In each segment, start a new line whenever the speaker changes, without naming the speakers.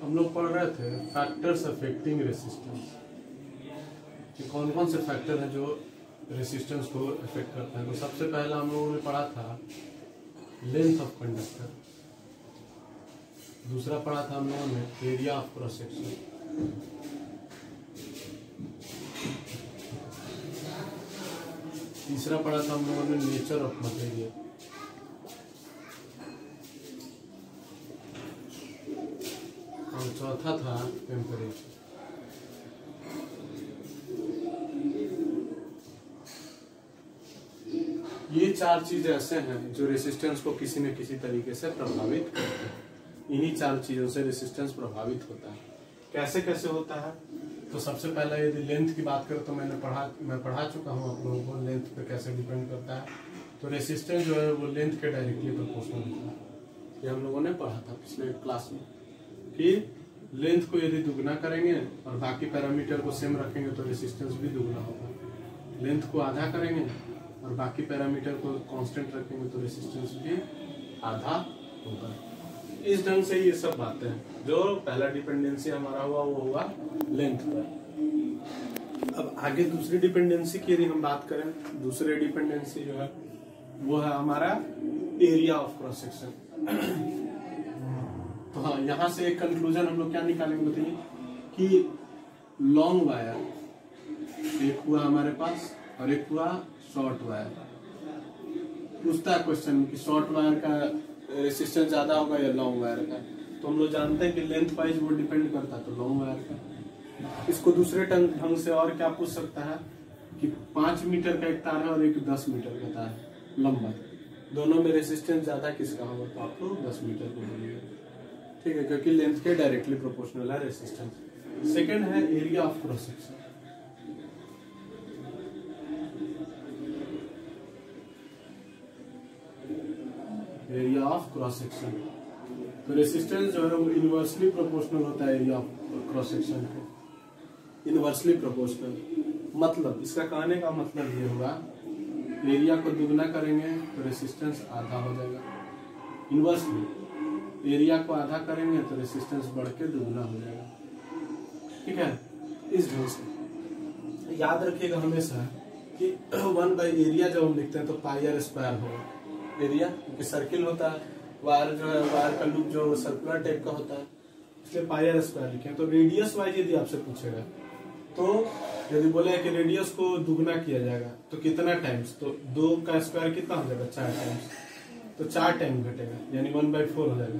हम लोग पढ़ रहे थे फैक्टर्स अफेक्टिंग रेसिस्टेंस, कि कौन कौन से फैक्टर हैं जो रेसिस्टेंस को अफेक्ट करते हैं। तो सबसे पहला हम लोगों ने पढ़ा था लेंथ ऑफ कंडक्टर, दूसरा पढ़ा था हम लोगों ने एरिया ऑफ क्रॉस सेक्शन, तीसरा पढ़ा था हम लोगों ने नेचर ऑफ मटेरियल, और चौथा था टेम्परेचर। ये चार चीज ऐसे हैं जो रेसिस्टेंस को किसी न किसी तरीके से प्रभावित करते हैं। इन्हीं चार चीजों से रेसिस्टेंस प्रभावित होता है। कैसे कैसे होता है? तो सबसे पहला यदि लेंथ की बात करें तो मैं पढ़ा चुका हूँ आप लोगों को लेंथ पे कैसे डिपेंड करता है। तो रेसिस्टेंस जो है वो लेंथ के डायरेक्टली प्रोपोर्शनल होता है, ये हम लोगों ने पढ़ा था पिछले क्लास में। फिर लेंथ को यदि दुगना करेंगे और बाकी पैरामीटर को सेम रखेंगे तो रेसिस्टेंस भी दुगना होगा। लेंथ को आधा करेंगे और बाकी पैरामीटर को कांस्टेंट रखेंगे तो रेसिस्टेंस भी आधा होगा। इस ढंग से ये सब बातें हैं। जो पहला डिपेंडेंसी हमारा हुआ वो हुआ लेंथ पर। अब आगे दूसरी डिपेंडेंसी की यदि हम बात करें, दूसरी डिपेंडेंसी जो है वो है हमारा एरिया ऑफ क्रॉस सेक्शन। तो हाँ, यहाँ से एक कंक्लूजन हम लोग क्या निकालेंगे बताइए कि लॉन्ग वायर एक हुआ हमारे पास और एक हुआ शॉर्ट वायर। पूछता है क्वेश्चन कि शॉर्ट वायर का रेसिस्टेंस ज्यादा होगा या लॉन्ग वायर का, तो हम लोग जानते हैं कि लेंथ वाइज वो डिपेंड करता है, तो लॉन्ग वायर का। इसको दूसरे ढंग से और क्या पूछ सकता है कि 5 मीटर का एक तार है और एक 10 मीटर का तार है लंबा, दोनों में रेसिस्टेंस ज्यादा किसका होगा, तो आप लोग 10 मीटर को बोलिएगा, ठीक है, क्योंकि लेंथ के डायरेक्टली प्रोपोर्शनल है रेसिस्टेंस। सेकेंड है area of cross section. Area of cross section, तो रेसिस्टेंस जो है वो इनवर्सली प्रोपोर्शनल होता है एरिया ऑफ क्रॉस सेक्शन को, इनवर्सली प्रोपोर्शनल। मतलब इसका कहने का मतलब ये होगा एरिया को दुगना करेंगे तो रेसिस्टेंस आधा हो जाएगा, इनवर्सली एरिया को आधा करेंगे तो रेसिस्टेंस बढ़ के दुगना हो जाएगा, ठीक है। इस ढंग से याद रखिएगा हमेशा कि 1/एरिया जब हम लिखते हैं तो पाई आर स्क्वायर होगा एरिया, क्योंकि सर्किल होता है, वायर जो है वायर का लूप जो सर्कुलर टाइप का होता है, इसलिए पाई आर स्क्वायर लिखे। तो रेडियस वाइज यदि आपसे पूछेगा तो यदि बोले कि रेडियस को दुगना किया जाएगा तो कितना टाइम्स, तो 2 का स्क्वायर कितना हो जाएगा, 4 टाइम्स, तो 4 टाइम घटेगा यानी 1/4 हो जाएगा।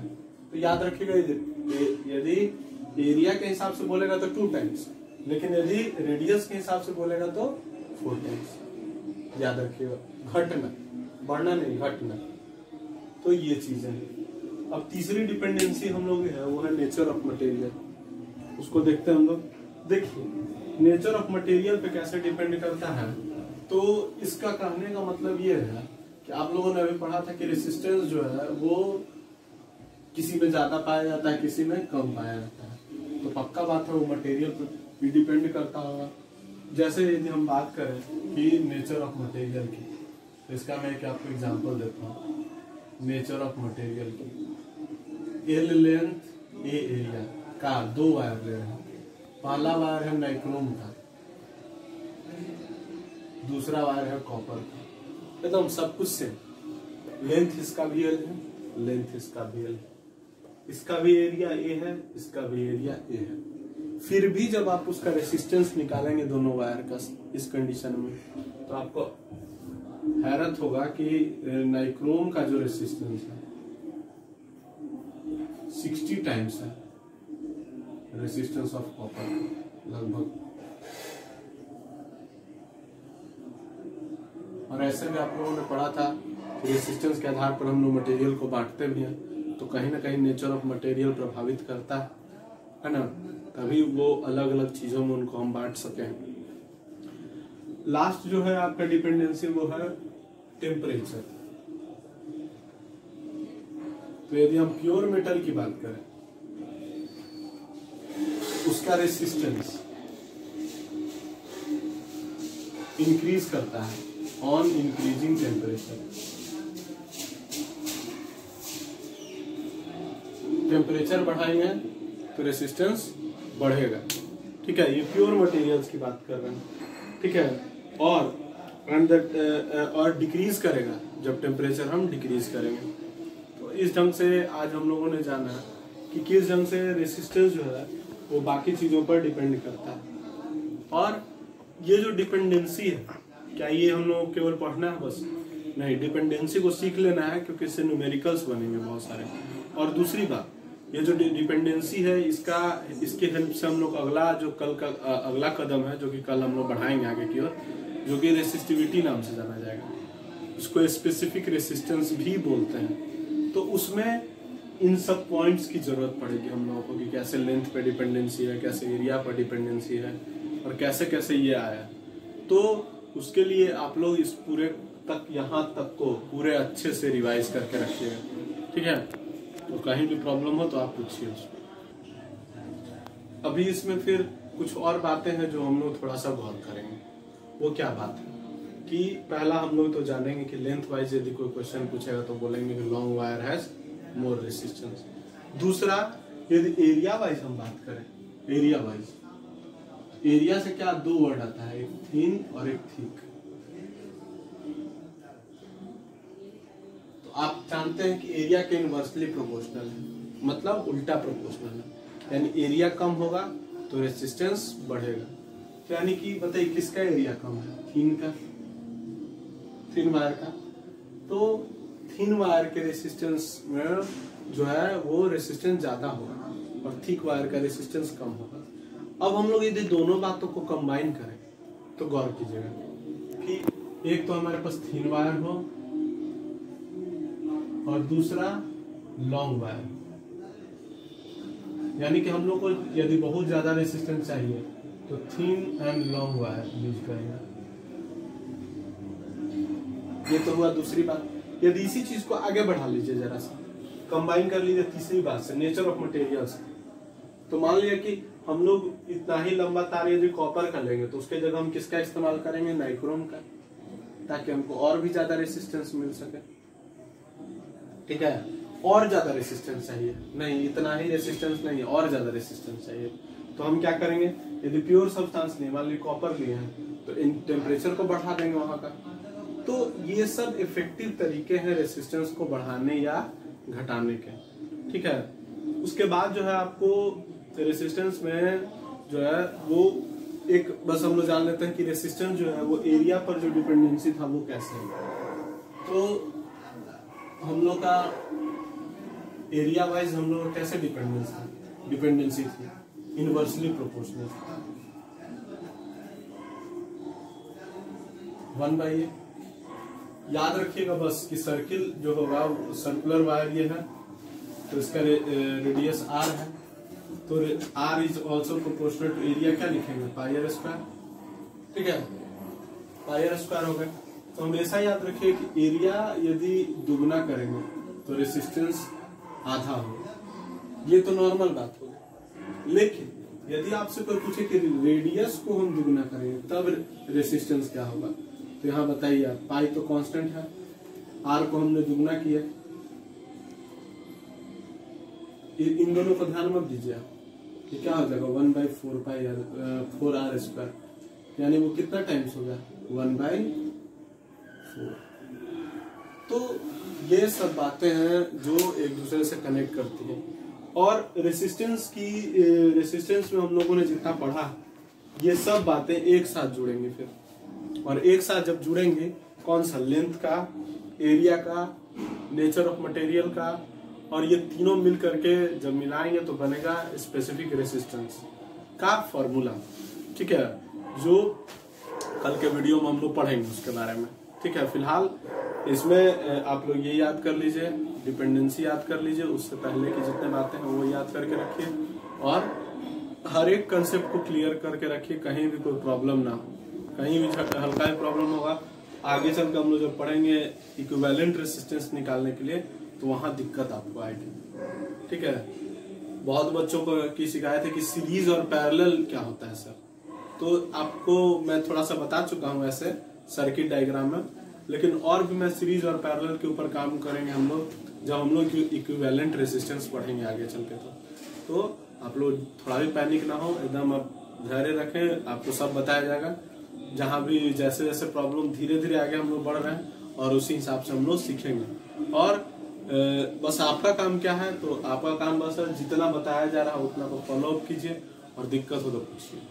तो याद रखिएगा यदि एरिया के हिसाब से बोलेगा तो 2 टाइम्स, लेकिन यदि रेडियस के हिसाब से बोलेगा तो 4 टाइम्स। याद रखिएगा, घटना, बढ़ना नहीं, घटना। तो ये चीजें हैं। अब तीसरी डिपेंडेंसी हम लोग है वो है नेचर ऑफ मटेरियल, उसको देखते हैं हम लोग। देखिए नेचर ऑफ मटेरियल पे कैसे डिपेंड करता है, तो इसका कहने का मतलब ये है कि आप लोगों ने अभी पढ़ा था कि रेसिस्टेंस जो है वो किसी में ज्यादा पाया जाता है, किसी में कम पाया जाता है, तो पक्का बात है वो मटेरियल पे भी डिपेंड करता होगा। जैसे यदि हम बात करें कि नेचर ऑफ मटेरियल की, तो इसका मैं एक आपको एग्जांपल देता हूँ। नेचर ऑफ मटेरियल की एल लेंथ ए एरिया का 2 वायर ले रहे हैं। पहला वायर है नाइक्रोम का, दूसरा वायर है कॉपर का, एकदम सब कुछ सेम। लेंथ इसका भी एल है, लेंथ इसका भी एल है, इसका भी एरिया ए है, इसका भी एरिया ए है। फिर भी जब आप उसका रेसिस्टेंस निकालेंगे दोनों वायर का इस कंडीशन में, तो आपको हैरत होगा कि नाइक्रोम का जो रेसिस्टेंस है 60 टाइम्स है रेसिस्टेंस ऑफ कॉपर लगभग। और ऐसे में आप लोगों ने पढ़ा था रेसिस्टेंस के आधार पर हम लोग मटेरियल को बांटते भी हैं, तो कहीं ना कहीं नेचर ऑफ मटेरियल प्रभावित करता है ना, तभी वो अलग अलग चीजों में उनको हम बांट सके। लास्ट जो है आपका डिपेंडेंसी वो है टेम्परेचर। तो यदि हम प्योर मेटल की बात करें, उसका रेसिस्टेंस इंक्रीज करता है ऑन इंक्रीजिंग टेम्परेचर। टेम्परेचर बढ़ाएंगे तो रेसिस्टेंस बढ़ेगा। ठीक है, ये प्योर मटेरियल्स की बात कर रहे हैं। ठीक है, और डिक्रीज करेगा जब टेम्परेचर हम डिक्रीज करेंगे। तो इस ढंग से आज हम लोगों ने जाना है कि किस ढंग से रेसिस्टेंस जो है वो बाकी चीजों पर डिपेंड करता है। और ये जो डिपेंडेंसी है, क्या ये हम लोग केवल पढ़ना है बस? नहीं, डिपेंडेंसी को सीख लेना है, क्योंकि इससे न्यूमेरिकल्स बनेंगे बहुत सारे। और दूसरी बात, ये जो डिपेंडेंसी है इसके हेल्प से हम लोग अगला कदम है जो कि कल हम लोग बढ़ाएंगे आगे की ओर, जो कि रेसिस्टिविटी नाम से जाना जाएगा। उसको स्पेसिफिक रेसिस्टेंस भी बोलते हैं। तो उसमें इन सब पॉइंट्स की जरूरत पड़ेगी हम लोगों को कि कैसे लेंथ पे डिपेंडेंसी है, कैसे एरिया पर डिपेंडेंसी है, और कैसे कैसे ये आया। तो उसके लिए आप लोग इस पूरे तक यहाँ तक को पूरे अच्छे से रिवाइज करके रखिएगा। ठीक है, तो कहीं भी प्रॉब्लम हो तो आप पूछिए उसमें। अभी इसमें फिर कुछ और बातें हैं जो हम लोग थोड़ा सा गौर करेंगे। वो क्या बात है कि पहला हम लोग तो जानेंगे कि लेंथ वाइज यदि कोई क्वेश्चन पूछेगा तो बोलेंगे कि long wire has more resistance. दूसरा, यदि एरिया वाइज हम बात करें, एरिया वाइज, एरिया से क्या दो वर्ड आता है, एक थिन और एक थिक। तो आप जानते हैं कि एरिया के इनवर्सली प्रोपोर्शनल है, मतलब उल्टा प्रोपोर्शनल है। यानी एरिया कम होगा तो रेसिस्टेंस बढ़ेगा। तो यानी कि बताइए किसका एरिया कम है? थिन का, थिन वायर का। तो थिन वायर के रेसिस्टेंस में जो है वो रेसिस्टेंस ज्यादा होगा और थिक वायर का रेसिस्टेंस कम होगा। अब हम लोग यदि दोनों बातों को कंबाइन करें तो गौर कीजिएगा कि एक तो हमारे पास थिन वायर हो और दूसरा लॉन्ग वायर। यानी कि हम लोग को यदि बहुत ज्यादा रेसिस्टेंस चाहिए तो thin and long wire use करेंगे। ये तो हुआ दूसरी बात। यदि इसी चीज को आगे बढ़ा लीजिए, जरा सा कंबाइन कर लीजिए तीसरी बात से, नेचर ऑफ मटेरियल्स। तो मान लिया कि हम लोग इतना ही लंबा तार यदि कॉपर का लेंगे तो उसके जगह हम किसका इस्तेमाल करेंगे? नाइक्रोम का, ताकि हमको और भी ज्यादा रेसिस्टेंस मिल सके। ठीक है, और ज्यादा रेसिस्टेंस चाहिए, नहीं इतना ही रेसिस्टेंस नहीं, और ज्यादा रेसिस्टेंस चाहिए। तो हम क्या करेंगे? यदि प्योर सब्सटेंस नहीं, मान ली कॉपर लिए हैं, तो इन टेम्परेचर को बढ़ा देंगे वहां का। तो ये सब इफेक्टिव तरीके हैं रेसिस्टेंस को बढ़ाने या घटाने के। ठीक है, उसके बाद जो है आपको रेसिस्टेंस में जो है वो एक बस हम लोग जान लेते हैं कि रेसिस्टेंस जो है वो एरिया पर जो डिपेंडेंसी था वो कैसे है। तो हम लोग का एरिया वाइज हम लोग कैसे डिपेंडेंसी थी, इनवर्सली प्रोपोर्शनल 1/a। याद रखिएगा बस कि सर्किल जो होगा सर्कुलर वायर ये है, तो इसका रेडियस r है, तो r is also proportional to area. क्या लिखेंगे? Pi r square. ठीक है, पाई r स्क्वायर हो गया। तो हमेशा याद रखिए कि एरिया यदि दुगना करेंगे तो रेसिस्टेंस आधा होगा। ये तो नॉर्मल बात होगी। लेकिन यदि आपसे कोई पूछे कि रेडियस को हम दुगना करेंगे तब रेसिस्टेंस क्या होगा, तो यहाँ बताइए आप, पाई तो कांस्टेंट है, आर को हमने दुगना किया। इन दोनों को ध्यान मत दीजिए आप, ये क्या हो जाएगा 1/4 स्क्वायर, यानी वो कितना टाइम्स हो गया 1/4। तो ये सब बातें हैं जो एक दूसरे से कनेक्ट करती है। और रेसिस्टेंस में हम लोगों ने जितना पढ़ा ये सब बातें एक साथ जुड़ेंगे फिर, और एक साथ जब जुड़ेंगे कौन सा? लेंथ का, एरिया का, नेचर ऑफ मटेरियल का, और ये तीनों मिल करके जब मिलाएंगे तो बनेगा स्पेसिफिक रेसिस्टेंस का फॉर्मूला। ठीक है, जो कल के वीडियो में हम लोग पढ़ेंगे उसके बारे में। ठीक है, फिलहाल इसमें आप लोग ये याद कर लीजिए, डिपेंडेंसी याद कर लीजिए, उससे पहले की जितने बातें हैं वो याद करके रखिए, और हर एक कंसेप्ट को क्लियर करके रखिए, कहीं भी कोई प्रॉब्लम ना हो। कहीं भी हल्का ही प्रॉब्लम होगा, आगे चलकर हम लोग जब पढ़ेंगे इक्विवेलेंट रेसिस्टेंस निकालने के लिए, तो वहां दिक्कत आपको आएगी। ठीक है, बहुत बच्चों को की शिकायत है कि सीरीज और पैरेलल क्या होता है सर, तो आपको मैं थोड़ा सा बता चुका हूं ऐसे सर्किट डायग्राम में, लेकिन और भी मैं सीरीज और पैरेलल के ऊपर काम करेंगे हम लोग जब हम लोग इक्विवेलेंट रेसिस्टेंस पढ़ेंगे आगे चल के। तो आप लोग थोड़ा भी पैनिक ना हो, एकदम आप धैर्य रखें, आपको सब बताया जाएगा। जहाँ भी जैसे जैसे प्रॉब्लम धीरे धीरे आगे हम लोग बढ़ रहे हैं और उसी हिसाब से हम लोग सीखेंगे। और बस आपका काम क्या है, तो आपका काम बस जितना बताया जा रहा है उतना को फॉलो अप कीजिए और दिक्कत हो तो पूछिए।